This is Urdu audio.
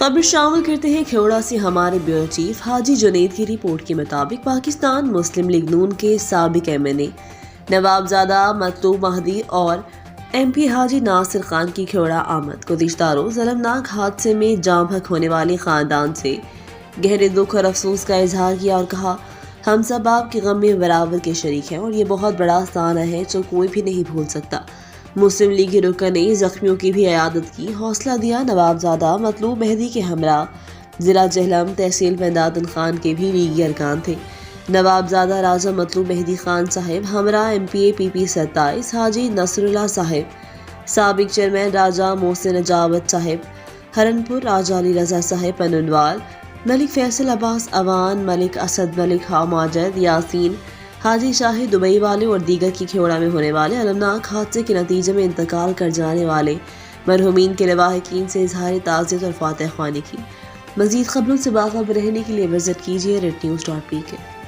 خبر شامل کرتے ہیں کھیوڑا سے ہمارے بیورو چیف حاجی جنید کی رپورٹ کے مطابق پاکستان مسلم لیگ نون کے سابق MNA نوابزادہ مطلوب مہدی اور MP حاجی ناصر خان کی کھیوڑا آمد گزشتہ روز المناک حادثے میں جاں بحق ہونے والے خاندان سے گہرے دکھ اور افسوس کا اظہار کیا اور کہا ہم سب آپ کے غم میں برابر کے شریک ہیں اور یہ بہت بڑا سانحہ ہے جو کوئی بھی نہیں بھول سکتا۔ مسلم لیگ کے رکن نے زخمیوں کی بھی عیادت کی، حوصلہ دیا۔ نوابزادہ مطلوب مہدی کے ہمراہ ضلع جہلم تحصیل مہدادن خان کے بھی لیگی ارکان تھے۔ نوابزادہ راجہ مطلوب مہدی خان صاحب ہمراہ MPA PP 27 حاجی نصر اللہ صاحب، سابق چیئرمین راجہ محسن نجابت صاحب ہرنپور، راجہ علی رضا صاحب پننوال، ملک فیصل عباس اوان، ملک اسد ملک ماجد یاسین، حاجی شاہد دبئی والے اور دیگر کی کھیوڑا میں ہونے والے المناک حادثے کے نتیجے میں انتقال کر جانے والے مرحومین کے لواحقین سے اظہار تعزیت اور فاتح خوانی کی۔ مزید خبروں سے باخبر رہنے کے لیے وزٹ کیجیے rednews.pk۔